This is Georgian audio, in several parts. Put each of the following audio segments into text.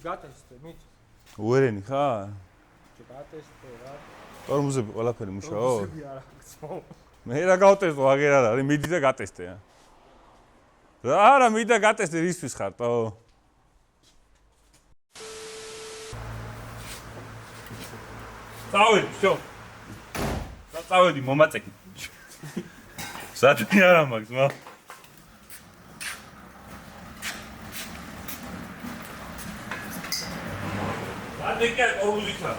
გატესტე, მით. უერენი ხარ? გატესტე რა. ტორმუზები ყველაფერი მუშაობს? ტორმუზები არა გწმო. მე რა გავტესტო, აგერ არ არის, მიდი და გატესტე. რა, მიდი და გატესტე, რისთვის ხარტო? წავედი, всё. წავედი, მომაწეკი. საერთოდ არა მაქვს, მა. ადეკა ორუზიქა.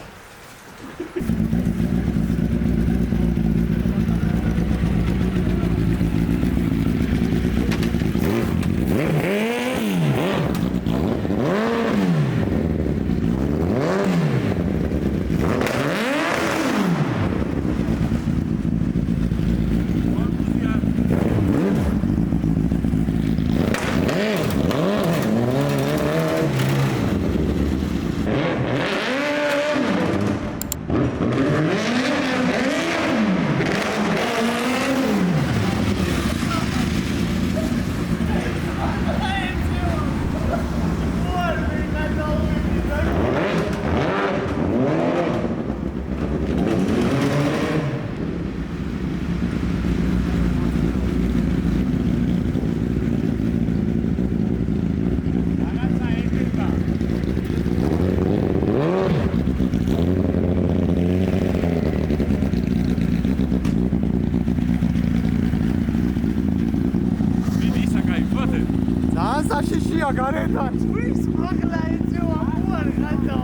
საშიშია გარედან. ის მაღლა ეწევა უარ ხატო.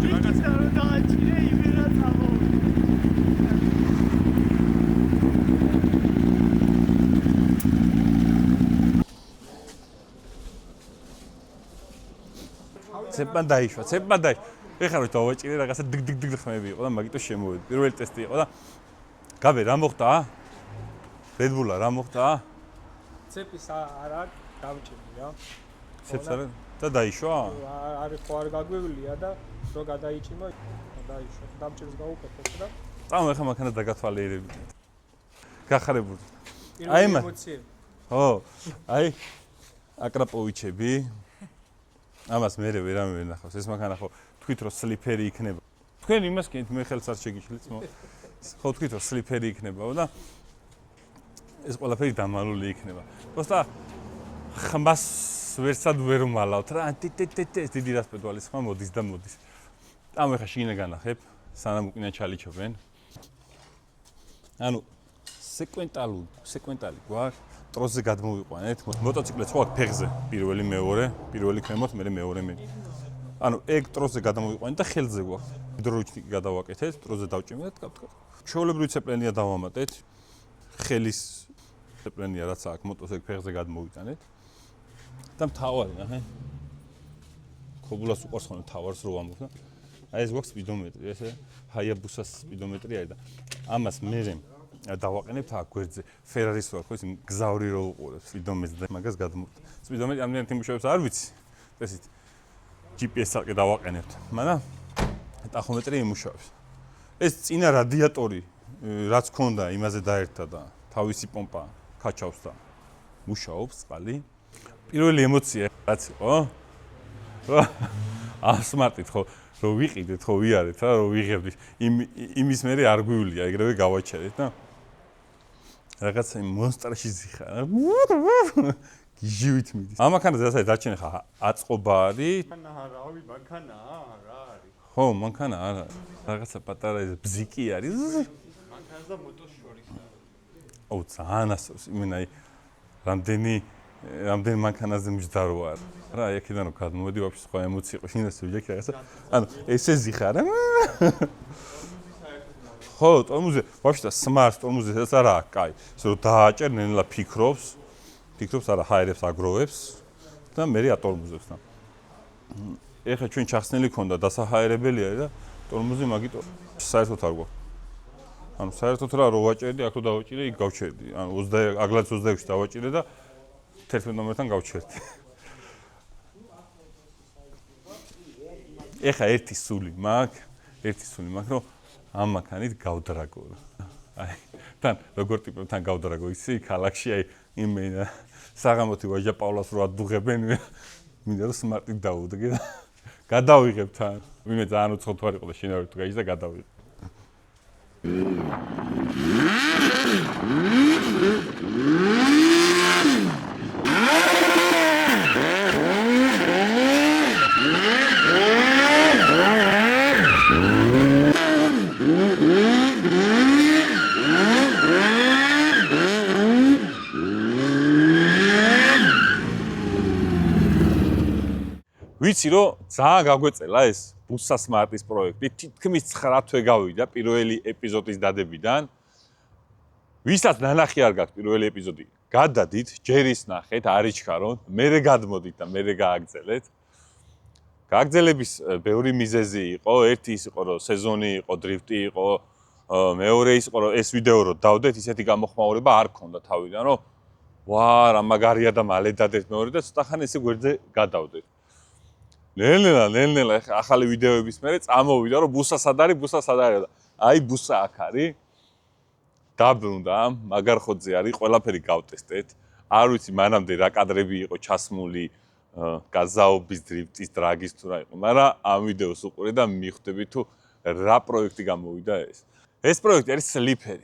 რაღაცა რომ დააჭირე იმერა წამო. ცეპმა დაიშვა. ეხლა რომ დავაჭირე რაღაცა დიდ ხმები იყო და მაგიტო შემოვედი. პირველი ტესტი იყო და გაბე რა მოხდა? Red Bull-ა რა მოხდა? ცეპის არა დავჭირდი რა. ცეპს არა და დაიშვა? არის ხო არ გაგვივლია და რო გადაიჭიმა დაიშვა. დამჭირს გაუკეთეს და წამო ეხლა მანქანა დაგათვალიერებით. გახარებული. აი მა. ხო, აი აკრაპოვიჩები. ამას მე ვერამე ვერ ნახავს. ეს მანქანა ხო თქვით რომ სლიპერი იქნება. თქვენ იმას კენთ მე ხელს არ შეგიშლით მო. ხო თქვით რომ სლიპერი იქნებაო და ეს ყველაფერი დამალული იქნება. Просто ხმას ვერსად ვერ მალავთ რა. ეს დიდი რას პედალის ხმა მოდის და მოდის. ამ ეხა შიგნე განახებ, სანამ უკინა ჩალიჩობენ. ანუ სეკვენტალი გვაქვს. ტროსზე გადმოვიყვანეთ. მოტოციკლებს ხო აქვს ფეხზე, პირველი, მეორე, პირველი ქვემოთ, მე მეორე მე. ანუ ეგ ტროსზე გადმოვიყვანეთ და ხელზე გვაქვს. ჰიდროლიჩნიკი გადავაკეთეთ, ტროსზე დავჭიმეთ, გავთქვათ. ჩვეულებრივი ცეპლენია დავამატეთ. ხელის ცეპლენია რაც აქვს, მოტოზე ფეხზე გადმოვიტანეთ. და მთავარი, აჰა. ქობულას უყარს ხოლმე მთავარს რო ამბობ და აი ეს გვაქვს სპიდომეტრი, ესე ჰაიაბუსას სპიდომეტრი არის და ამას მე დავაყენებთ აქ გვერდზე. ფერარის ვარ ხო ის გზავრი რო უყურებს სპიდომეტს და მაგას გადმოვთ. სპიდომეტრი ამდენად იმუშავებს არ ვიცი. ესეთ GPS-ს ალკე დავაყენებთ. მაგრამ ტახომეტრი იმუშავებს. ეს წინა რადიატორი რაც ქონდა იმაზე დაერთა და თავისი პომპა ქაჩავს და მუშაობს წყალი. პირველი ემოცია რაც იყო? ასმარტით ხო რო ვიყიდეთ ხო ვიარეთ რა რო ვიღებდით იმის მერე არ გვივლია ეგრევე გავაჩერეთ და რაღაცა მონსტრაში ზიხარ გიჟივით მიდის ამახანაზე ასე დაჩენე ხა აწყობა არის რავი მანქანა რა არის ხო მანქანა არა რაღაცა პატარა ეს ბზიკი არის მანქანას და მოტოს შორის ო ძალიან ასოს იმენა რამდენი მანქანაზე მჯდარო არ რა იქიდან რომ გადმოვედი ვაფშე სხვა ემოცია იყო შინასე ვიჯექი რაღაცა ანუ ესე ზიხარ ხო ტორმუზე ვაფშე სმარტ ტორმუზესაც არა აქვს კაი ისე რომ დააჭერ ნელა ფიქრობს არა ჰაერებს აგროვებს და მე ატორმუზებს და ეხლა ჩვენ ჩახსნილი ქონდა დასაჰაერებელი არის და ტორმუზი მაგიტო საერთოდ არ გვაქვს ანუ საერთოდ რა რო ვაჭერდი აქ რო დავაჭირე იქ გავჩერდი ანუ 20 აგლაც 26-ში დავაჭირე და 11 ნომერთან გავჩერდი ეხა ერთი სული მაქვს რომ ამ მანქანით გავდრაგო აი თან როგორ ტიპებთან გავდრაგო ისი ქალაქში აი იმენა საღამოთი ვაჟა პავლას რო ადუღებენ მინდა რომ სმარტით დავუდგე და გადავიღებ თან. ვინმე ძალიან უცხო არ იყო და შინაური თუ გაიჭდა გადავიღე. ვიცი რომ ძალიან გაგვეწელა ეს ბუსა სმარტის პროექტი, თითქმის 9 თვე გავიდა პირველი ეპიზოდის დადებიდან. ვისაც ნანახი არ გაქვს პირველი ეპიზოდი, გადადით, ჯერ ის ნახეთ, არიჩქაროთ, მერე გადმოდით და მერე გააგრძელეთ. გააგრძელების ბევრი მიზეზი იყო, ერთი ის იყო, რომ სეზონი იყო, დრიფტი იყო, მეორე ის იყო, რომ ეს ვიდეო რო დავდეთ, ისეთი გამოხმაურება არ ქონდა თავიდან, რომ ვა, რა მაგარია და მალე დადეთ მეორე და ცოტახანი ესე გვერდზე გადავდეთ. ნელ-ნელა ახალი ვიდეოების მერე წამოვიდა რომ ბუსა სად არის და აი ბუსა აქ არის დაბრუნდა მაგარ ხოძე არის ყველაფერი გავტესტეთ არ ვიცი მანამდე რა კადრები იყო ჩასმული გაზაობის დრიფტის დრაგის თუ რა იყო მაგრამ ამ ვიდეოს უყურე და მიხვდები თუ რა პროექტი გამოვიდა ეს პროექტი არის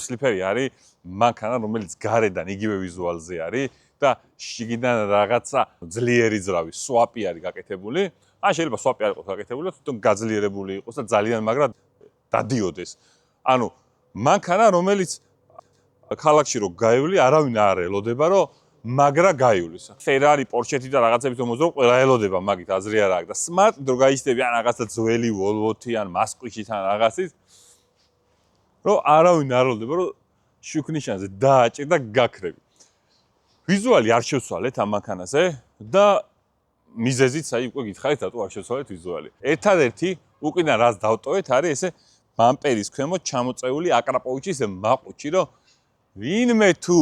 სლიფერი არის მანქანა რომელიც გარედან იგივე ვიზუალზე არის და შიგიდან რაღაცა ძლიერი ძრავი სვაპი არის გაკეთებული შეიძლება სვაპი არ იყოს გაკეთებული, თვითონ გაძლიერებული იყოს და ძალიან მაგრად დადიოდეს. ანუ მანქანა, რომელიც ქალაქში რო გაივლი, არავინ არ ელოდება, რომ მაგრა გაივლის. Ferrari, Porsche-თი და რაღაცებით რომ მოძრაობ, ყველა ელოდება მაგით, აზრი არ აქვს და smart რო გაიჩნდები ან რაღაცა ძველი Volvo-თი ან Moskvich-ით ან რაღაცით, რომ არავინ არ ელოდება, რომ შუქნიშანზე დააჭერ და გაქრები. ვიზუალი არ შევცვალეთ ამ მანქანაზე და მიზეზიც აი უკვე გითხარით რატო არ შევცვალეთ ვიზუალი. ერთადერთი უკიდან რაც დავტოვეთ არის ესე ბამპერის ქვემოთ ჩამოწეული აკრაპოვიჩის მაყუჩი რომ ვინმე თუ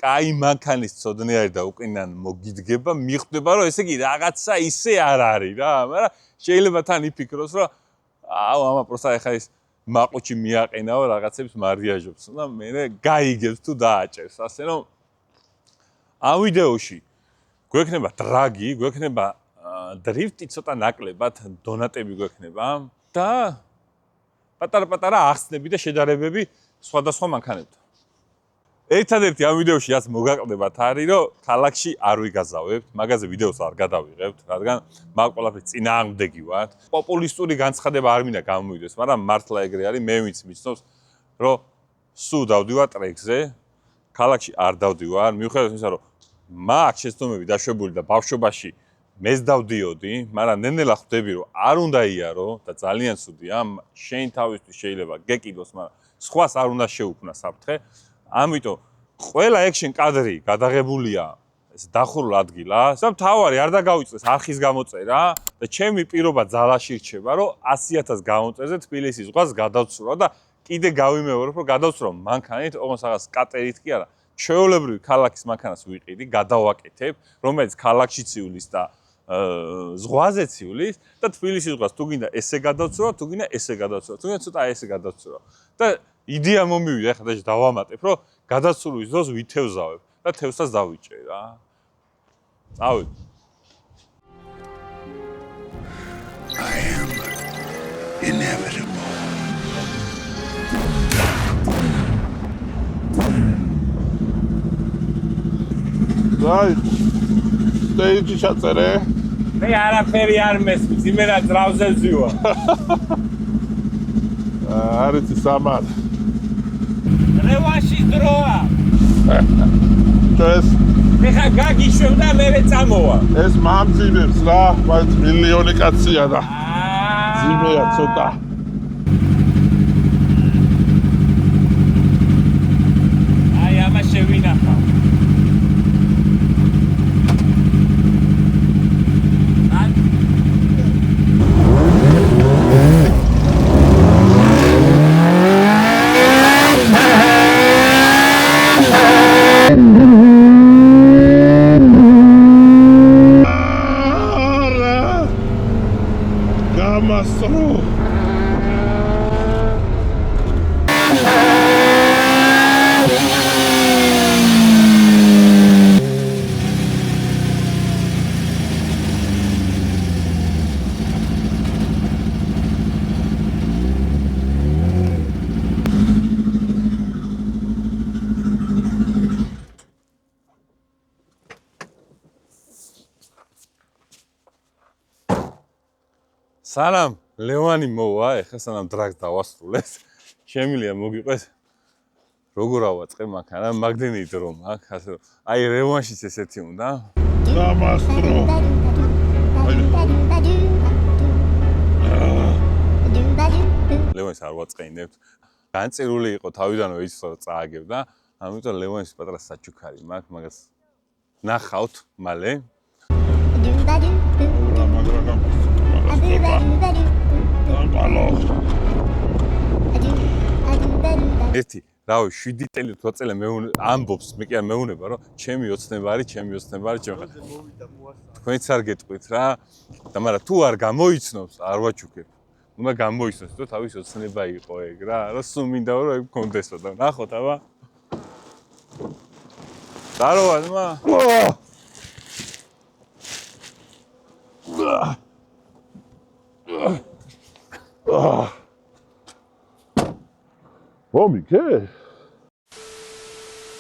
კაი მანქანის ცოდნე არის და უკიდან მოგიდგება მიხვდება რომ ესე იგი რაღაცა ისე არ არის რა მაგრამ შეიძლება თან იფიქროს რომ აუ ამა პროსტა ეხა ის მაყუჩი მიაყენაო რაღაცებს მარიაჟობს და მე გაიგებს თუ დააჭერს ასე რომ ამ ვიდეოში გვექნება დრაგი, გვექნება დრიფტი ცოტა ნაკლებად, დონატები გვექნება და პატარა-პატარა ახსნები და შედარებები სხვადასხვა მანქანებთან. ერთადერთი ამ ვიდეოში რაც მოგაყდებათ არის, რომ ქალაქში არ ვიგაზავებთ, მაგაზე ვიდეოს არ გადავიღებთ, რადგან მაგ ყველაფრის წინააღმდეგი ვართ. პოპულისტური განცხადება არ მინდა გამოვიდეს, მაგრამ მართლა ეგრე არის, მე ვინც მიცნობს, რომ სულ დავდივარ ტრეკზე, ქალაქში არ დავდივარ, მიუხედავად იმისა, რომ მაქვს შეცდომები დაშვებული და ბავშვობაში მეც დავდიოდი, მაგრამ ნელ-ნელა ხვდები, რომ არ უნდა იარო და ძალიან ცუდია, შენ თავისთვის შეიძლება გეკიდოს, მაგრამ სხვას არ უნდა შეუქმნა საფრთხე. ამიტომ ყველა action კადრი გადაღებულია ეს დახურულ ადგილას. და მთავარი არ დაგავიწყდეს არხის გამოწერა და ჩემი პირობა ძალაში რჩება, რომ 100,000 გამოწერზე თბილისის ზღვას გადავცურავ და კიდე გავიმეორებ, რომ გადავცურავ მანქანით, ოღონდ რაღაც კატერით კი არა. ჩვეულებრივი ქალაქის მანქანას ვიყიდი, გადავაკეთებ, რომელიც ქალაქში ციulis და ზღვაზე ციulis და თბილისის ზღვას თუ გინდა ესე გადავცურავ, თუ გინდა ესე გადავცურავ, თუ გინდა ცოტა ესე გადავცურავ. და იდეა მომივიდა, ახლა და დავამატებ, რომ გადაცურვის დროს ვითევზავებ და თევსაც დავიჭერ რა. წავიდე. I am inevitable. Right. Stage ჩაწერე. მე არაფერი არ მესმის, იმენა ძრავზე ვზივა. არის სამარ. რევაში დროა. ეს ეხა გაგიშვებ და მერე წამოვა. ეს მამძიმებს რა, բայց მილიონი კაცია და ძიმეა ცოტა. აი ამა შევინახავ. Gamastro. სანამ ლევანი მოვა, ეხლა სანამ დრაგს დავასრულეს, შემიძლია მოგიყვეს როგორ ავაწყე მანქანა, მაგდენი დრო მაქვს, ასე რომ აი რევანშიც ესეთი უნდა. დამასტრო. ლევანს არ ვაწყენებთ. განწერული იყო თავიდანვე იცოდა რომ წააგებდა, ამიტომ ლევანის პატარა საჩუქარი მაქვს, მაგას ნახავთ მალე. ერთი რავი 7 წელი 8 წელი ამბობს, მე კი არ მეუნება რომ ჩემი ოცნება არის, ჩემი ხარ. თქვენც არ გეტყვით რა. და მაგრამ თუ არ გამოიცნობს, არ ვაჩუქებ. უნდა გამოიცნოს, რომ თავის ოცნება იყო ეგ რა. რა სულ მინდა რომ ეგ მქონდესო და ნახოთ აბა. დაროა ძმა. მომიგე?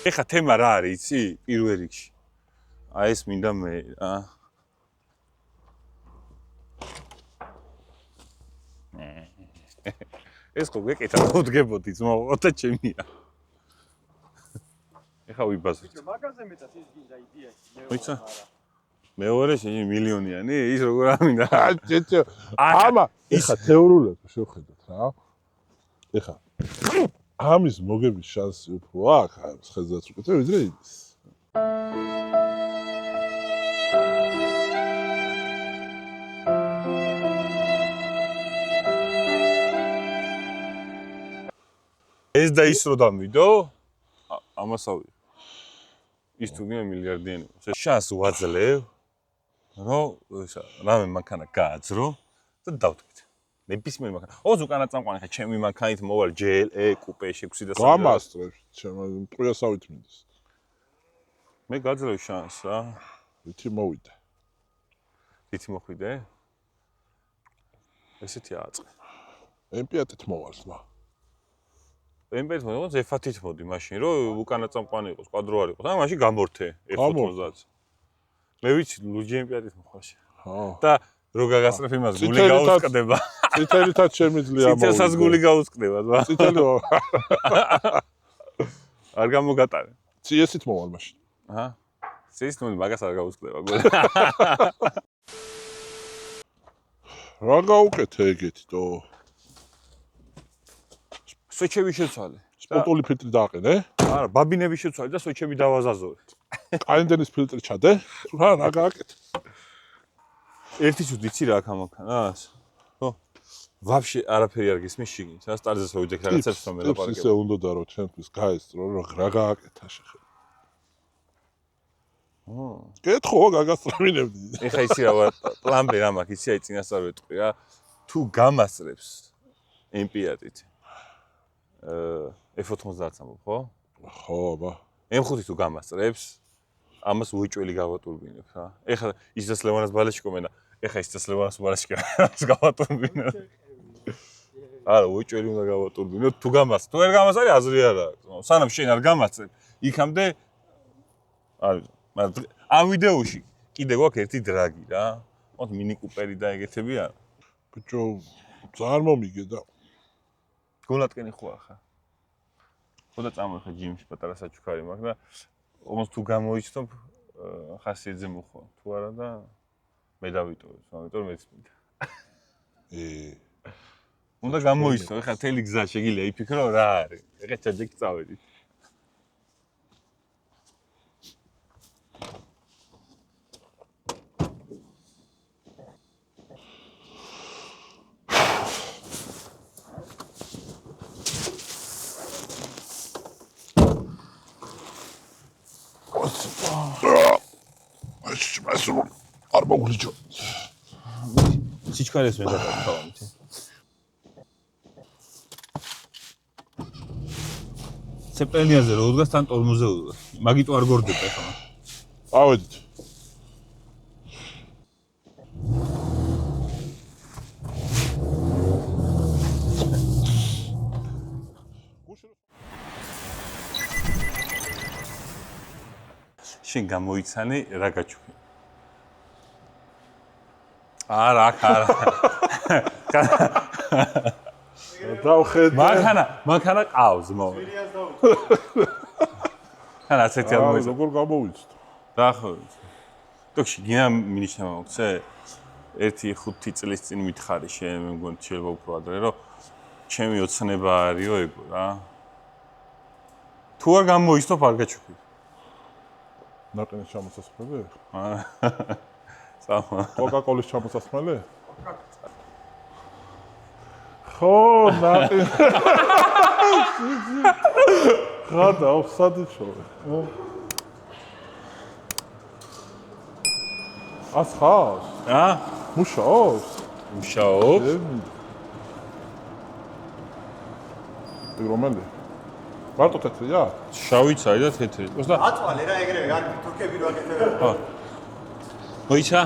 ეხა თემა რა არის, იცი? პირველ რიგში. აი ეს მინდა მე რა. ეს ხო გეკეთა დგებოდი ძმაო და ჩემია. ეხა ვიბაზრეთ. მაგაზე მეტად ის გინდა იდეა. ვიცა? მეორე შენი მილიონიანი, ის როგორ ამინდა? აჭეჭო. ამა, ეხა თეორიულად შევხედოთ რა. ეხა ამის მოგების შანსი უფრო აქვს, ხეზაც უკეთე ვიდრე იმის. ეს და ის რო დამიდო, ამასავე. ის თუ გინდა მილიარდიანი იყოს. შანს ვაძლევ, რომ რამე მანქანა გააძრო და დავთქვით. ნებისმიერ მანქანა. ოზ უკანა წამყვანი ხა ჩემი მანქანით მოვალ GLE კუპე 6 და 3. გამასწრებს, ჩემ მტყუიასავით მინდის. მე გაძლევ შანს რა. ვითი მოვიდა. იცი მოხვიდე? ესეთი ააწყე. ემპიატით მოვალს მა. ემპიატით მოვალ F10-ით მოდი მაშინ, რომ უკანა წამყვანი იყოს, კვადრო არ იყოს. აი მაშინ გამორთე F90-ს. მე ვიცი ლუჯი ემპიატით მოხვალ. ხო. და რო გაგასწრებ იმას გული გაუსკდება. წითელითაც შემიძლია მოვიდა. წითელსაც გული გაუსკდება, ზვა. წითელი არ გამოგატარე. CS-ით მოვალ მაშინ. აჰა. CS-ით მოდი მაგას არ გაუსკდება გული. რა გაუკეთე ეგეთო? სოჩები შეცვალე. სპორტული ფილტრი დააყენე? არა, ბაბინები შეცვალე და სოჩები დავაზაზორე. კაინდენის ფილტრი ჩადე? რა გააკეთე? ერთი თუ ვიცი რა აქ ამქანას? ხო. ვაფშე არაფერი არ გისმის შიგნით. რა სტარზე შევიდე რაღაცებს რომ მელაპარაკებ. ისე უნდა და რომ ჩემთვის გაესწრო რომ რა გააკეთა შეხე. კითხო გაგასწრებინებდი. ეხა ისი რა ვარ პლან B რა მაქვს, ისი აი წინასწარ ვეტყვი რა. თუ გამასწრებს ემპიატით F90-ს ამბობ, ხო? ხო, აბა. M5 თუ გამასწრებს, ამას უეჭველი გავატურბინებ რა. ეხლა ისიც ლევანას ბალეში კომენა, ეხლა ისიც ლევანას ბალეში გავატურბინებ. არა, უეჭველი უნდა გავატურბინო, თუ გამასწრებ, თუ არ გამასწრებ, აზრი არ აქვს. სანამ შენ არ გამასწრებ, იქამდე არის, მაგრამ ამ ვიდეოში კიდე გვაქვს ერთი დრაგი რა. მოდი მინი კუპერი და ეგეთები არა. ბიჭო, ძალიან მომიგე და გულატკენი ხო ახლა. ხოდა წამოიხე ჯიმში პატარა საჩუქარი მაქვს და όμως თუ გამოიცნობ ხასიათზე მოხვალ. თუ არა და მე დავიტოვებ, ამიტომ მეც მინდა. უნდა გამოიცნო, ეხლა თელი გზა შეგიძლია იფიქრო რა არის. ეხლა ჩაჯექი წავედი. არ მოგვლიჯო. სიჩქარეს მე დაგავთ. სეპტემბერზე რო უდგას თან ტორმოზე უდგას. მაგიტო არ გორდება ხა. ავედით. შენ გამოიცანე რა გაჩვენე. არა. დავხედე. მანქანა ყავს მო. ხან ასეთი აღმოჩნდა. როგორ გამოვიცდო? დაახლოებით. ტოქში გინა მინიშნება მოგცე? 1-5 წლის წინ მითხარი შენ მე მგონი შეიძლება უფრო ადრე რომ ჩემი ოცნება არისო ეგო რა. თუ არ გამოიცნობ არ გაჩუქი. ნაყინის ჩამოსასხმელი? სამა. კოკა-კოლის ჩამოსასხმელი? ხო, ნაყინი. ხადა, ოფსადიჩოვე. ასხავს? ა? მუშაობს? მუშაობს? რომელი? მარტო თეთრია? შავიც არის და თეთრი. და აწვალე რა ეგრევე არ თურქები რო აკეთებენ. ხო. მოიცა?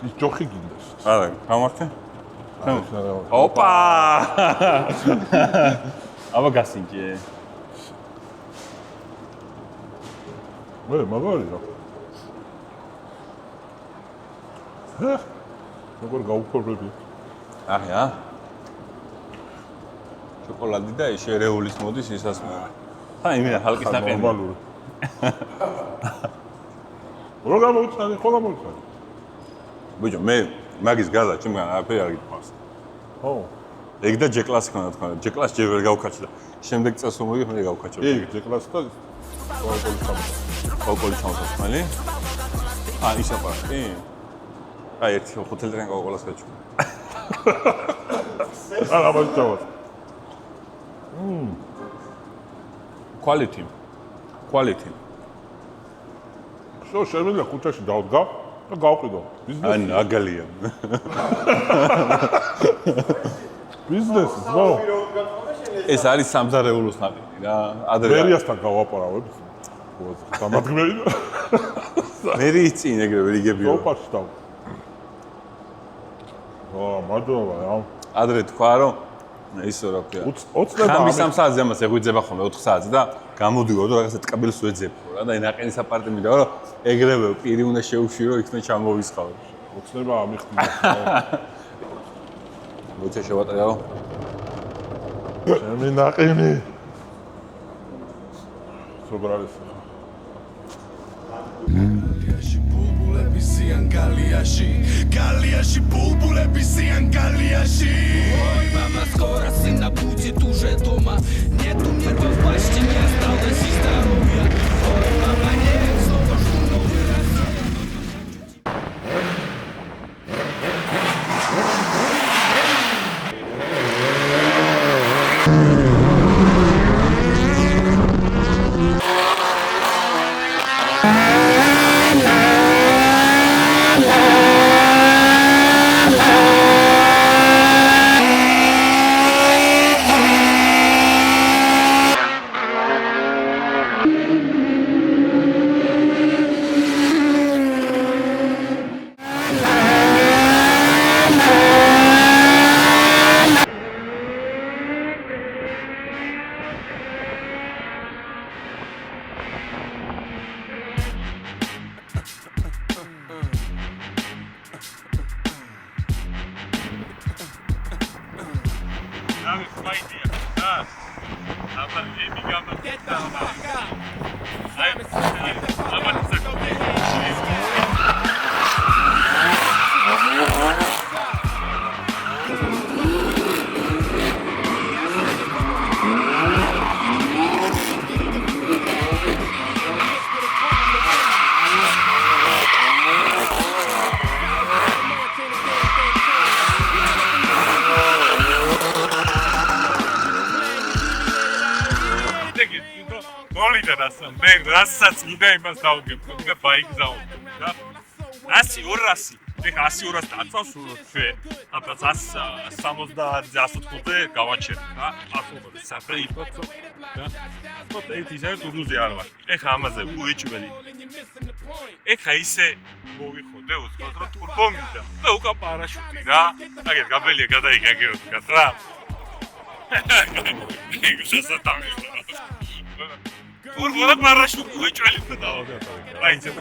ის ჯოხი გინდეს. არა, გამართა? არა. ოპა! აბა გასინჯე. მე მაგარია. როგორ გაუქორები? აჰა. შოკოლადი და შერეულის მოდის ისას. ხა იმენა ხალხის ნაყენი. ნორმალური. რო გამოვიცანი, ხო გამოვიცანი. ბიჭო, მე მაგის გარდა ჩემგან არაფერი არ გიყვარს. ხო. ეგ და ჯეკლასი ხონდა თქვა. ჯეკლას ჯერ ვერ გავქაჩი და შემდეგ წელს რომ მოვიგე, მე გავქაჩო. კი, ჯეკლას და კოკოლის ჩამოსასხმელი. ისე პარტი. აი ერთი 5 ლიტრი კოკოლას გაჩვი. არა მოიწევს. quality. შო შემიძლია ქუჩაში დავდგა და გავყიდო. ან აგალია. ბიზნესი, ნო. ეს არის სამზარეულოს ნაყინი რა. ადრე მერიასთან გავაპარავებ. დამადგმელი და მერის წინ ეგრე ვერ იგებიო. სოფაში დავა. მადლობა რა. ადრე თქვა რომ ისო რა ქვია. ხამის 3 საათზე ამას ეღვიძება ხოლმე 4 საათზე და გამოდივარ და რაღაცა ტკბილს ვეძებო რა და ნაყინის აპარტი მინდა რომ ეგრევე პირი უნდა შეუშვირო იქნე ჩამოვისხავ. ოცნება ამიხდიდა. მოიცა შევატარებო. ჩემი ნაყინი. როგორ არის? Галияши булбулеби зиян галияши Ой, мама, скоро сына будет уже дома Нету нервов почти, не осталось и здоровья Ой, мама, нет, снова жду новый раз მე რასაც მინდა იმას დავგებ და ბაიკს დავგებ რა 100-200 ეხა 100-200 დაწავს ჩვენ აბა 160-ზე 180-ზე გავაჩერდ რა 100 საფრე იფოცო რა tot ეთისა თუზი არ ვარ ეხა ამაზე უეჭველი ეხა ისე მოვიხოდე უცბად რომ თურბო მინდა და უკა პარაშუტი რა აგერ გაბელია გადაიგაგეროთ რა ეგ შესაძლოა Urmana parashut uçuyor elinde daha. Aynı şey.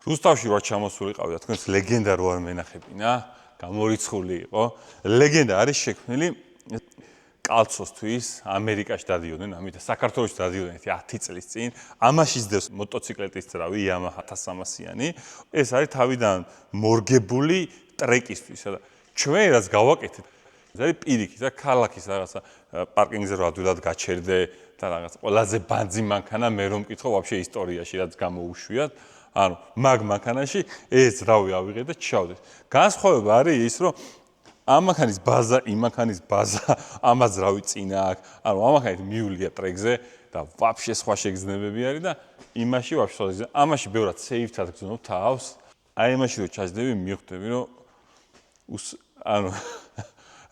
რუსთავში რა ჩამოსულიყავი და თქვენს ლეგენდა რო არ მენახებინა, გამორიცხული იყო. ლეგენდა არის შექმნილი კალცოსთვის ამერიკაში დადიოდნენ, ამიტომ საქართველოში დადიოდნენ 10 წლის წინ. ამაში ძდევს მოტოციკლეტის ძრავი Yamaha 1300-იანი. ეს არის თავიდან მორგებული ტრეკისთვის და ჩვენ რაც გავაკეთეთ, ეს არის პირიქით და ქალაქის რაღაცა პარკინგზე რა ადვილად გაჩერდე და რაღაც ყველაზე ბანძი მანქანა მე რომ მკითხო ვაფშე ისტორიაში რაც გამოუშვიათ. ანუ მაგ მანქანაში ეს ძრავი ავიღე და ჩავდეთ. განსხვავება არის ის, რომ ამ მანქანის ბაზა, იმ მანქანის ბაზა, ამას ძრავი წინა აქვს. ანუ ამ მანქანით მიულია ტრეკზე და ვაფშე სხვა შეგრძნებები არის და იმაში ვაფშე ამაში ბევრად სეიფთად გძნობ თავს. აი იმაში რომ ჩაჯდები, მიხვდები რომ ანუ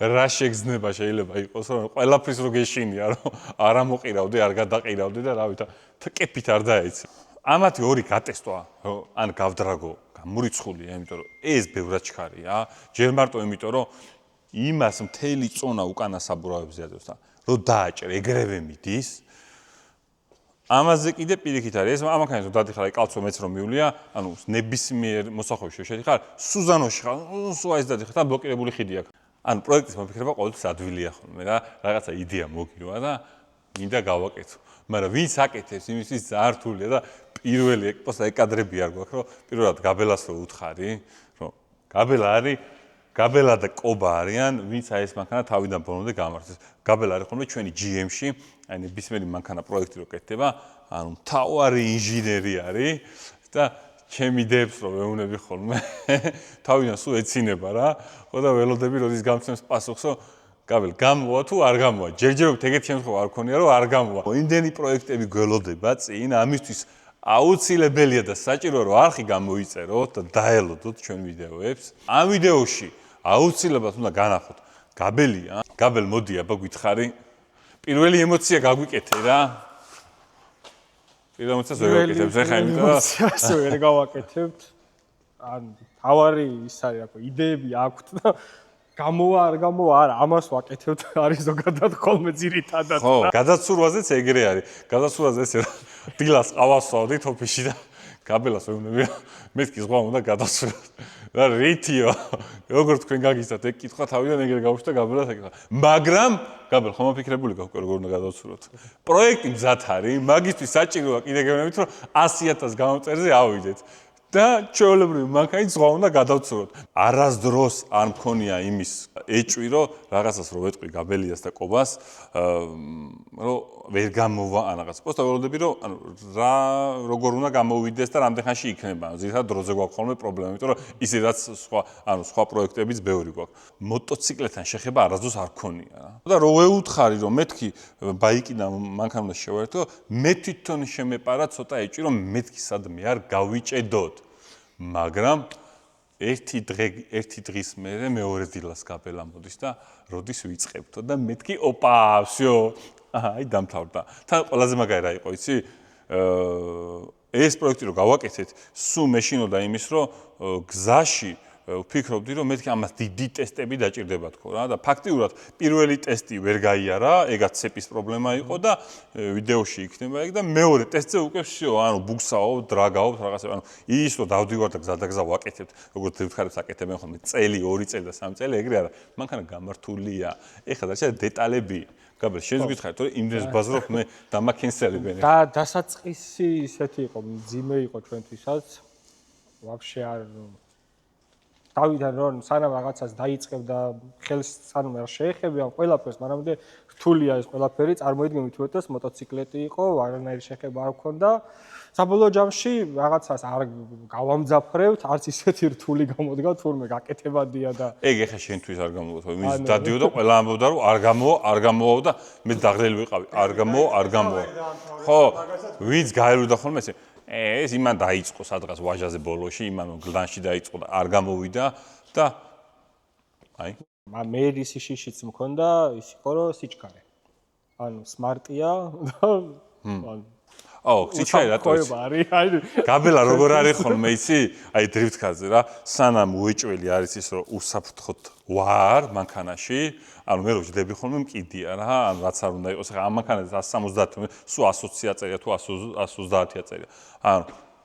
რა შეგრძნება შეიძლება იყოს, რომ ყველაფრის რო გეშინია, რომ არ ამოყირავდე, არ გადაყირავდე და რა ვიცი, კეფით არ დაეცი. ამათი ორი გატესტვა, ან გავდრაგო, გამორიცხულია, იმიტომ რომ ეს ბევრად ჩქარია, ჯერ მარტო იმიტომ რომ იმას მთელი წონა უკანა საბურავებზე აწევს და რო დააჭერ, ეგრევე მიდის. ამაზე კიდე პირიქით არის, ეს ამანქანას რომ დადიხარ, აი კალცო მეც რომ მივლია, ანუ ნებისმიერ მოსახვევში შედიხარ, სუზანოში ხარ, სულ ეს დადიხარ და ბლოკირებული ხიდი აქვს. ანუ პროექტის მოფიქრება ყოველთვის ადვილია ხოლმე და რაღაცა იდეა მოგივა და მინდა გავაკეთო. მაგრამ ვინც აკეთებს, იმისთვის ძალიან რთულია და პირველი პოსტა ეკადრები არ გვაქვს, რომ პირველად გაბელას რო უთხარი, რომ გაბელა არის, გაბელა და კობა არიან, ვინც აი ეს მანქანა თავიდან ბოლომდე გამართეს. გაბელა არის ხოლმე ჩვენი GM-ში, აი ნებისმიერი მანქანა პროექტი რო კეთდება, ანუ მთავარი ინჟინერი არის და ჩემი დებს რომ ვეუნები ხოლმე, თავიდან სულ ეცინება რა, ხო და ველოდები როდის გამცემს პასუხს, რომ გაბელ გამოვა თუ არ გამოვა. ჯერჯერობით ეგეთი შემთხვევა არ ქონია რომ არ გამოვა. იმდენი პროექტები გველოდება წინ, ამისთვის აუცილებელია და საჭიროა რომ არხი გამოიწეროთ და დაელოდოთ ჩვენ ვიდეოებს. ამ ვიდეოში აუცილებლად უნდა განახოთ გაბელია. გაბელ მოდი აბა გითხარი. პირველი ემოცია გაგვიკეთე რა. პირველი ემოციას ვერ გავაკეთებ, ეხლა იმიტომ რომ ემოციას ვერ გავაკეთებთ. ან თავარი ის არის რა, იდეები აქვთ და გამოვა არ გამოვა, არა, ამას ვაკეთებთ, არის ზოგადად ხოლმე ძირითადად. ხო, გადაცურვაზეც ეგრე არის. გადაცურვაზე ესე დილას ყავასვავდი თოფიში და გაბელას ვეუბნები, მეთქი ზღვა უნდა გადაცურვას. და რითიო, როგორ თქვენ გაგიცათ, ეგ კითხვა თავიდან ეგრე გავუშვდა გაბელას ეკითხა. მაგრამ გაბელ ხომ მოფიქრებული გაქვს, როგორ უნდა გადაცურვოთ. პროექტი მზად არის, მაგისთვის საჭიროა კიდე გეუბნებით, რომ 100.000 გამოწერზე ავიდეთ. და ჩვეულებრივი მანქანით ზღვა უნდა გადავცუროთ. არასდროს არ მქონია იმის ეჭვი, რომ რაღაცას რო ვეტყვი გაბელიას და კობას, რომ ვერ გამოვა ან რაღაც. просто ველოდები რომ ანუ რა როგორ უნდა გამოვიდეს და რამდენ ხანში იქნება. ზოგადად დროზე გვაქვს ხოლმე პრობლემა, იმიტომ რომ ისედაც სხვა პროექტებიც ბევრი გვაქვს. მოტოციკლეთთან შეხება არასდროს არ ქონია რა. და რო ვეუთხარი რომ მეთქი ბაიკიდან მანქანა უნდა შევაერთო, მე თვითონ შემეპარა ცოტა ეჭვი რომ მეთქი სადმე არ გავიჭედოთ. მაგრამ ერთი დღის მერე მეორე დილას გაბელა მოდის და როდის ვიწყებთო და მეთქი ოპა, всё. აი დამთავრდა. თან ყველაზე მაგარი რა იყო, იცი? ეს პროექტი რო გავაკეთეთ, სულ მეშინოდა იმის, რომ გზაში ვფიქრობდი, რომ მეთქი ამას დიდი ტესტები დაჭირდება თქო რა და ფაქტიურად პირველი ტესტი ვერ გაიარა, ეგაც ცეპის პრობლემა იყო და ვიდეოში იქნება ეგ და მეორე ტესტზე უკვე всё, ანუ ბუგსაობ, დრაგაობ რაღაცა, ანუ ის რომ დავდივარ და გზადაგზა ვაკეთებთ, როგორც დევთხარებს აკეთებენ ხოლმე წელი, 2 წელი და 3 წელი, ეგრე არა. მანქანა გამართულია. ეხლა და შეიძლება დეტალები გაბელ შენ გითხარით, რომ იმდენს ბაზრობ მე დამაკენსელებენ. და დასაწყისი ისეთი იყო, მძიმე იყო ჩვენთვისაც. ვაფშე არ დავიდან რომ სანამ რაღაცას დაიწყებ და ხელს სანამ არ შეეხებიან ყველაფერს, მანამდე რთულია ეს ყველაფერი, წარმოიდგინეთ უერთოს მოტოციკლეტი იყო, არანაირი შეხება არ ჰქონდა. საბოლოო ჯამში რაღაცას არ გავამძაფრებთ, არც ისეთი რთული გამოდგა, თურმე გაკეთებადია და ეგ ეხა შენთვის არ გამოვა, ვინც დადიოდა, ყველა ამბობდა რომ არ გამოვა და მე დაღლილი ვიყავი, არ გამოვა. ხო, ვინც გაელვიდა ხოლმე ესე ეს იმან დაიწყო სადღაც ვაჟაზე ბოლოში, იმან გლდანში დაიწყო და არ გამოვიდა და აი მე ისი შიშიც მქონდა, ის იყო რომ სიჩქარე. ანუ სმარტია და ანუ სიჩქარე რატო ის? გაბელა როგორ არის ხოლმე იცი? აი დრიფტკარზე რა, სანამ უეჭველი არის ის რომ უსაფრთხოდ ვარ მანქანაში, ანუ მე რო ვждები ხოლმე მკიდია რა, ანუ რაც არ უნდა იყოს, ხა ამ მანქანაზე 170, სულ 120 წერია თუ 130 წერია. ანუ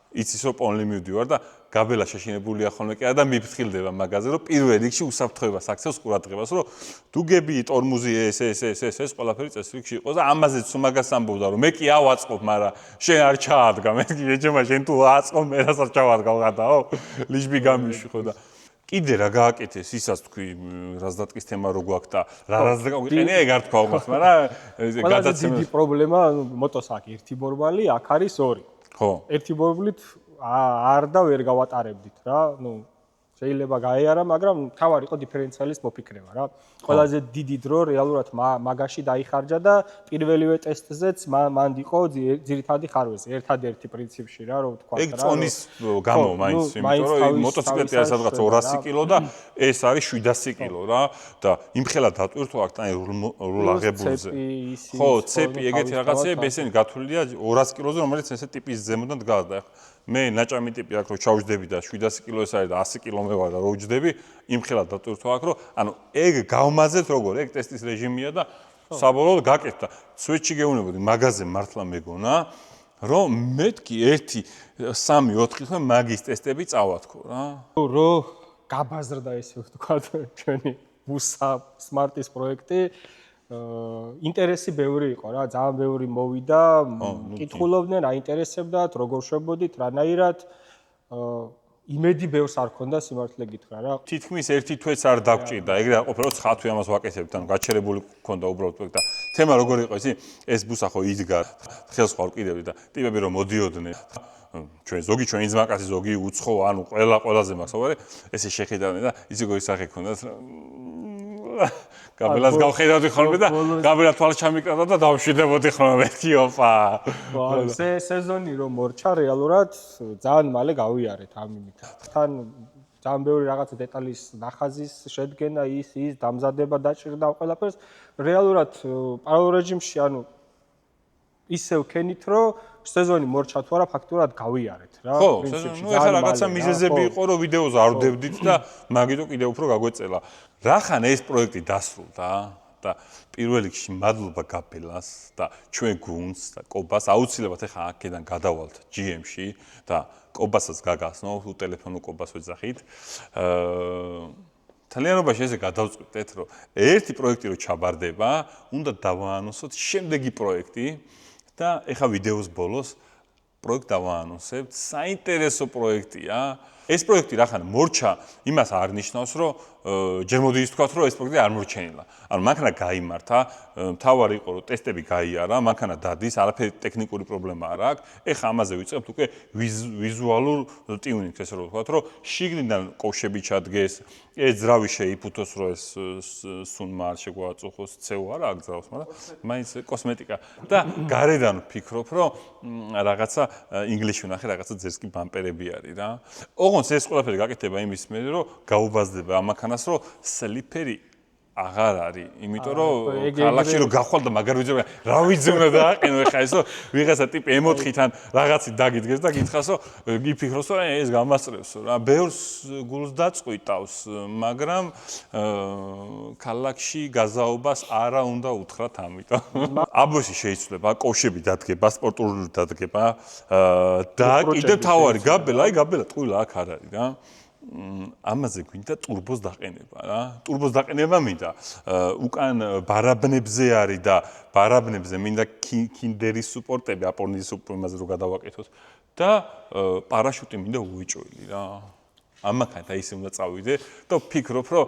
იცის რომ პონლი მივდივარ და გაბელა შეშინებულია ხოლმე კი არა და მიფრთხილდება მაგაზე რომ პირველ რიგში უსაფრთხოებას აქცევს ყურადღებას რომ თუ გები ტორმუზი ეს ყველაფერი წესრიგში იყოს და ამაზეც თუ მაგას ამბობდა რომ მე კი ავაწყობ მაგრამ შენ არ ჩაადგა მე კი ეჯემა შენ თუ აწყობ მე რას არ ჩავადგავ გადაო ლიჟბი გამიშვი ხო და კიდე რა გააკეთეს ისაც თქვი რაზდატკის თემა რო გვაქვს და რას გაგვიყენია ეგ არ თქვა όμως მაგრამ გადაცემა დიდი პრობლემა მოტოს აქ ერთი ბორბალი აქ არის ორი ხო ერთი ბორბლით არ და ვერ გავატარებდით რა ნუ შეიძლება გაეარა მაგრამ თავარი იყო დიფერენციალის მოფიქრება რა ყველაზე დიდი დრო რეალურად მაგაში დაიხარჯა და პირველივე ტესტზეც მანდ იყო ძირითადი ხარვეზი ერთადერთი პრინციპში რა რომ თქვა რა ეგ წონის გამო მაინც იმიტომ რომ მოტოციკლეტი არის სადღაც 200 კილო და ეს არის 700 კილო რა და იმხელა დატვირთო აქ ტანი რულ აღებულზე ხო ცეპი ეგეთი რაღაცები ესენი გათვლილია 200 კილოზე რომელიც ესე ტიპის ზემოდან დგას და მე ნაჭამი ტიპი აქ რო ჩავჯდები და 700 კილო ეს არის და 100 კილო მე ვარ და რო ვჯდები იმხელა დატვირთო აქ რომ ანუ ეგ გავმაზეთ როგორ ეგ ტესტის რეჟიმია და საბოლოოდ გაკეთდა სვეჩი გეუნებოდი მაგაზე მართლა მეგონა რომ მეთქი 1 3 4 ხმე მაგის ტესტები წავათქო რა რო გაბაზრდა ესე ვთქვა ჩვენი ბუსა სმარტის პროექტი ინტერესი ბევრი იყო რა ძალიან ბევრი მოვიდა კითხულობდნენ აინტერესებდათ როგორ შვებოდით რანაირად იმედი ბევრს არ ქონდა სიმართლე გითხრა რა თითქმის ერთი თვეც არ დაგჭირდა ეგრე არ ყოფილა რომ 9 თვე ამას ვაკეთებთ ანუ გაჩერებული ქონდა უბრალოდ პროექტი და თემა როგორ იყო ისი ეს ბუსა ხო იდგა ხელს ხარ კიდევ და ტიპები რომ მოდიოდნენ ჩვენ ზოგი ჩვენი ძმაკაცი ზოგი უცხო ანუ ყველაზე მაქსოვარი ესე შეხედავდნენ და იცი გოისახე ქონდათ გაბელას გავხედავდი ხოლმე და გაბელა თვალს ჩამიკრავდა და დავშვიდებოდი ხოლმე კი ოპა სეზონი რომ მორჩა რეალურად ძალიან მალე გავიარეთ ამ იმით თან ძალიან ბევრი რაღაცა დეტალის ნახაზის შედგენა ის დამზადება დაჭირდა ყველაფერს რეალურად პარალელ რეჟიმში ანუ ისევ ქენით რომ სეზონი მორჩა თუ არა ფაქტურად გავიარეთ რა პრინციპში ნუ ეხლა რაღაცა მიზეზები იყო რომ ვიდეოს არ ვდებდით და მაგიტო კიდევ უფრო გაგვეწელა რახან ეს პროექტი დასრულდა და პირველ რიგში მადლობა გაბელას და ჩვენ გუნდს და კობას აუცილებლად ეხლა აქედან გადავალთ GM-ში და კობასაც გაგასნო თუ ტელეფონო კობას ვეძახით თლიანობაში ესე გადავწყვეტეთ რომ ერთი პროექტი რო ჩაბარდება უნდა დავაანონსოთ შემდეგი პროექტი და ეხა ვიდეოს ბოლოს პროექტ დავაანონსებთ საინტერესო პროექტია ეს პროექტი რახან მორჩა იმას არ ნიშნავს რომ ჯერ მოდი ის თქვათ რომ ეს პროექტი არ მორჩენილა ანუ მანქანა გაიმართა მთავარი იყო რომ ტესტები გაიარა მანქანა დადის არაფერი ტექნიკური პრობლემა არ აქვს ეხა ამაზე ვიწყებთ უკვე ვიზუალურ ტიუნინგს ესე რომ ვთქვათ რომ შიგნიდან კოშები ჩადგეს ეს ძრავი შეიფუთოს რომ ეს სუნმა არ შეგვაწუხოს ცეუ არა აქ ძრავს მაგრამ მაინც კოსმეტიკა და გარედან ვფიქრობ რომ რაღაცა ინგლისში ვნახე რაღაცა ძერსკი ბამპერები არის რა ოღონდ ეს ყველაფერი გაკეთდება იმის მე რომ გაუბაზდება ამ მანქანას რომ სლიპერი აღარ არის, იმიტომ რომ ქალაქში რომ გახვალ და მაგარ ვიძებნა, რა ვიძებნა დააყენო ეხა ესო ვიღაცა ტიპი ემოთხიდან რაღაცი დაგიდგეს და გითხრას რომ გიფიქროს რომ ეს გამასწრებს რა, ბევრს გულს დაწყვიტავს, მაგრამ ქალაქში გაზაობას არა უნდა უთხრათ ამიტომ. აბოში შეიცვლება, კოშები დადგება, სპორტული დადგება და კიდევ თავარი გაბელა, აი გაბელა ტყუილა აქ არ არის რა. ამაზე გვინდა ტურბოს დაყენება რა. ტურბოს დაყენება მინდა. უკან ბარაბნებზე არის და ბარაბნებზე მინდა კინდერის სუპორტები, აპორნის სუპორტებზე რო გადავაკეთოთ და პარაშუტი მინდა უვიჭველი რა. ამაკანთა ისე უნდა წავიდე და ვფიქრობ რომ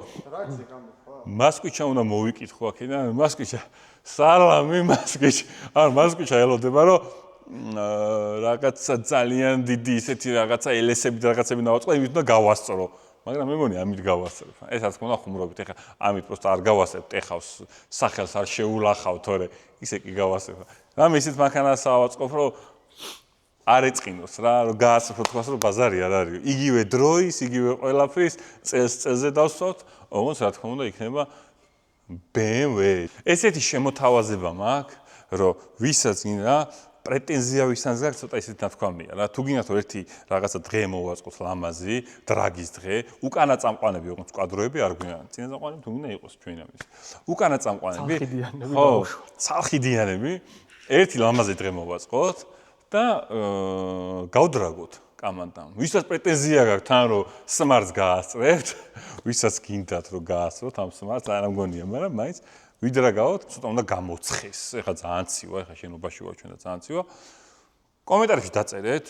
მასკვიჩა უნდა მოვიკითხო აქედან, მასკვიჩა სალამი მასკვიჩა. არ მასკვიჩა ელოდება რომ რაღაცა ძალიან დიდი ისეთი რაღაცა ელესები და რაღაცები დავაწყო, იმით უნდა გავასწრო. მაგრამ მე მგონი ამით გავასწრებ. ეს რა თქმა უნდა ხუმრობით ეხა ამით პროსტა არ გავასწრებ, ეხავს სახელს არ შეულახავ თორე ისე კი გავასწრებ. რამე ისეთ მანქანას ავაწყობ, რომ არ ეწყინოს რა, რომ გაასწრო თქვას რომ ბაზარი არ არის. იგივე დროის, იგივე ყველაფრის წელზე დავსვათ, ოღონდ რა თქმა უნდა იქნება BMW. ესეთი შემოთავაზება მაქვს, რომ ვისაც გინდა პრეტენზია ვისაც გაქვს ცოტა ისეთი ნათქვამია რა. თუ გინდათ ერთი რაღაცა დღე მოვაწყოთ ლამაზი, დრაგის დღე, უკანა წამყვანები იყვნენ სკვადროები, არ გვინდა. წინა წამყვანები თუ გინდა იყოს ჩვენი ამის. უკანა წამყვანები. ხო, ცალხიდიანები. ერთი ლამაზი დღე მოვაწყოთ და გავდრაგოთ. კამანდამ. ვისაც პრეტენზია გაქვთ თან რომ Smart-ს გაასწრებთ, ვისაც გინდათ რომ გაასწროთ ამ Smart-ს, არ ამგონია, მაგრამ მაინც ვიდრა გავოთ, ცოტა უნდა გამოცხეს. ეხლა ძალიან ცივა, ეხლა შენობაში ვარ ჩვენ და ძალიან ცივა. კომენტარებში დაწერეთ,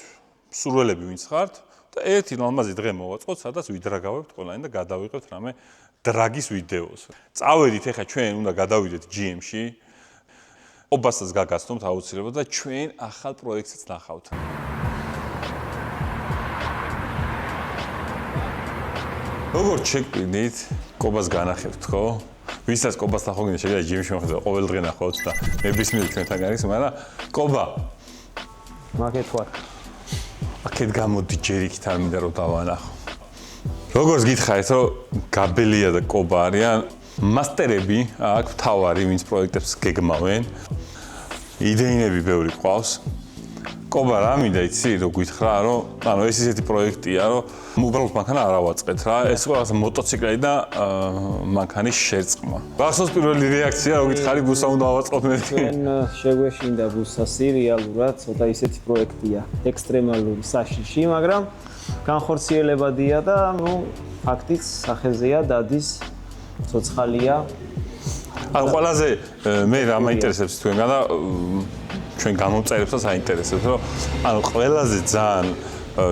სურველები ვინც ხართ და ერთი ლამაზი დღე მოვაწყოთ, სადაც ვიდრა გავებთ ყველანი და გადავიღებთ რამე დრაგის ვიდეოს. წავედით ეხლა ჩვენ უნდა გადავიდეთ GM-ში. ობასაც გაგაცნობთ აუცილებლად და ჩვენ ახალ პროექტსაც ნახავთ. როგორც შეგვიდით, კობას განახებთ, ხო? ვისაც კობას ნახო გინდა შეიძლება GM-ში მოხდეს ყოველ დღე ნახოთ და ნებისმიერ ჩვენთან გაიქს, მაგრამ კობა მაგეთ ვარ. აქეთ გამოდი ჯერ იქით არ მინდა რომ დავანახო. როგორც გითხარით, რომ გაბელია და კობა არიან მასტერები, აქ თავარი, ვინც პროექტებს გეგმავენ. იდეინები ბევრი ყავს. კობა რა მინდა იცი, რომ გითხრა, რომ ანუ ეს ისეთი პროექტია, რომ უბრალოდ მანქანა არ ავაწყეთ რა. ეს ყველა მოტოციკლი და მანქანის შერწყმა. გახსოვს პირველი რეაქცია, რომ გითხარი ბუსა უნდა ავაწყოთ მე. ჩვენ შეგვეშინდა ბუსასი რეალურად, ცოტა ისეთი პროექტია, ექსტრემალური საშიში, მაგრამ განხორციელებადია და ნუ ფაქტიც სახეზეა, დადის, ცოცხალია. ანუ ყველაზე მე რა მაინტერესებს თქვენგან და ჩვენ გამომწერებსაც აინტერესებს, რომ ანუ ყველაზე ძალიან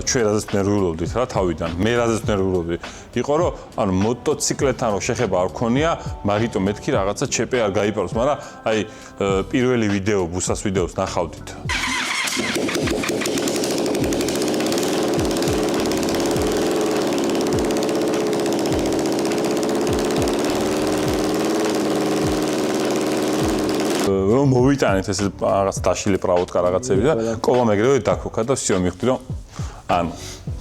ჩვენ რაზეც ნერვიულობდით რა თავიდან, მე რაზეც ნერვიულობდი, იყო რომ ანუ მოტოციკლებთან რო შეხება არ ქონია, მაგიტომ მეთქი რაღაცა ჩეპე არ გაიპაროს, მაგრამ აი პირველი ვიდეო, ბუსას ვიდეოს ნახავდით. რომ მოვიტანეთ ეს რაღაც დაშილი პრავოდკა რაღაცები და კობა მეგრევე დაქოქა და всё მივხვდი რომ ანუ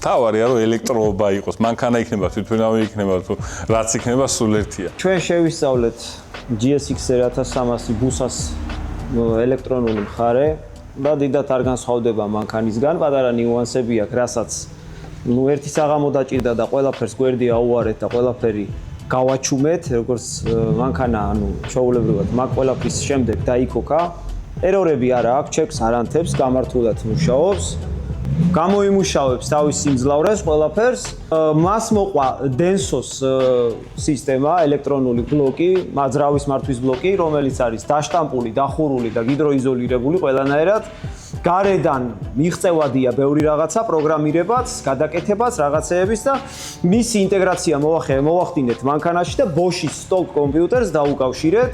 თავარია რომ ელექტროობა იყოს, მანქანა იქნება, თვითმფრინავი იქნება, თუ რაც იქნება, სულ ერთია. ჩვენ შევისწავლეთ GSX 1300 ბუსას ელექტრონული მხარე და დიდად არ განსხვავდება მანქანისგან, პატარა ნიუანსები აქვს, რასაც ნუ ერთი საღამო დაჭირდა და ყველაფერს გვერდი აუარეთ და ყველაფერი გავაჩუმეთ, როგორც მანქანა, ანუ ჩაულებრივად მაგ ყველაფრის შემდეგ დაიქოქა. ერორები არა აქვს, ჩეკს არ ანთებს, გამართულად მუშაობს. გამოიმუშავებს თავის სიმძლავრეს ყველაფერს. მას მოყვა Densos სისტემა, ელექტრონული ბლოკი, მაძრავის მართვის ბლოკი, რომელიც არის დაშტამპული, დახურული და გიდროიზოლირებული ყველანაირად. გარედან მიღწევადია ბევრი რაღაცა, პროგრამირებაც, გადაკეთებაც, რაღაცეების და მისი ინტეგრაცია მოვახდინეთ მანქანაში და Bosch-ის stock კომპიუტერს დაუკავშირეთ.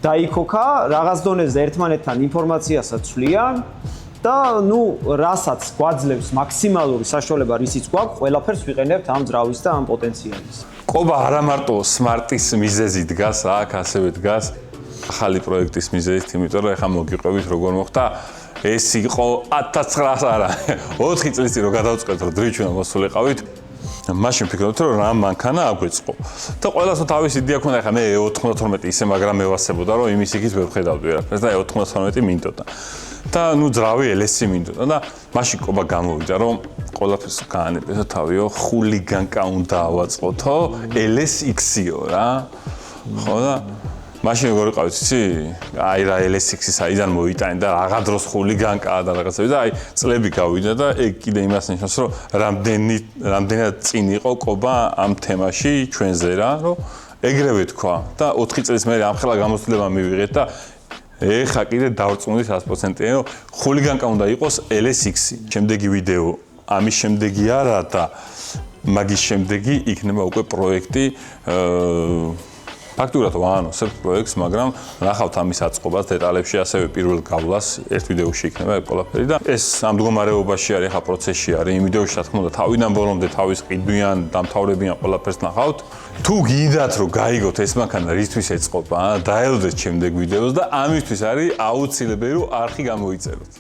დაიქოქა, რაღაც დონეზე ერთმანეთთან ინფორმაციასაც ცვლიან. და ნუ რასაც გვაძლევს მაქსიმალური საშუალება რისიც გვაქვს, ყველაფერს ვიყენებთ ამ ძრავის და ამ პოტენციალის. კობა არა მარტო Smart-ის მიზეზი დგას აქ, ასევე დგას ახალი პროექტის მიზეზით, იმიტომ რომ ეხლა მოგიყვებით როგორ მოხდა ეს იყო 1900 არა 4 წლის წინ რო გადავწყვეტ რომ დრიჩუნა მოსულიყავით. მაშინ ვფიქრობთ რომ რა მანქანა აგვეწყო. და ყველასო თავის იდეა ქონდა, ეხლა მე 92 ისე მაგრამ მევასებოდა რომ იმის იქით ვერ ხედავდი ვერაფერს და 92 მინდოდა. და ნუ ძრავი LS-ი მინდოდა და მაშინ კობა გამოვიდა რომ ყველაფერს გაანებესო თავიო ხულიგანკა უნდა ავაწყოთო LS-X-იო რა. ხო და მაშინ როგორ იყავით იცი? აი რა LS-X-ი საიდან მოიტანე და რაღა დროს ხულიგანკაა და რაღაცები და აი წლები გავიდა და ეგ კიდე იმას ნიშნავს რომ რამდენად წინ იყო კობა ამ თემაში ჩვენზე რა, რომ ეგრევე თქვა და 4 წლის მერე ამ ხელა გამოცდილება მივიღეთ და ეხა კიდე დავწუნდი 100%-იანი, რომ ხულიგანკა უნდა იყოს LS-X-ი. შემდეგი ვიდეო ამის შემდეგი არა და მაგის შემდეგი იქნება უკვე პროექტი ფაქტურად ვაანონსებთ პროექტს, მაგრამ ნახავთ ამის აწყობას დეტალებში, ასევე პირველ გავლას ერთ ვიდეოში იქნება ეს ყველაფერი და ეს ამ მდგომარეობაში არის, ახლა პროცესში არის. იმ ვიდეოში რა თქმა უნდა თავიდან ბოლომდე თავის ყიდვიან, დამთავრებიან ყველაფერს ნახავთ. თუ გინდათ რომ გაიგოთ ეს მანქანა რისთვის ეწყობა, დაელოდეთ შემდეგ ვიდეოს და ამისთვის არის აუცილებელი რომ არხი გამოიწეროთ.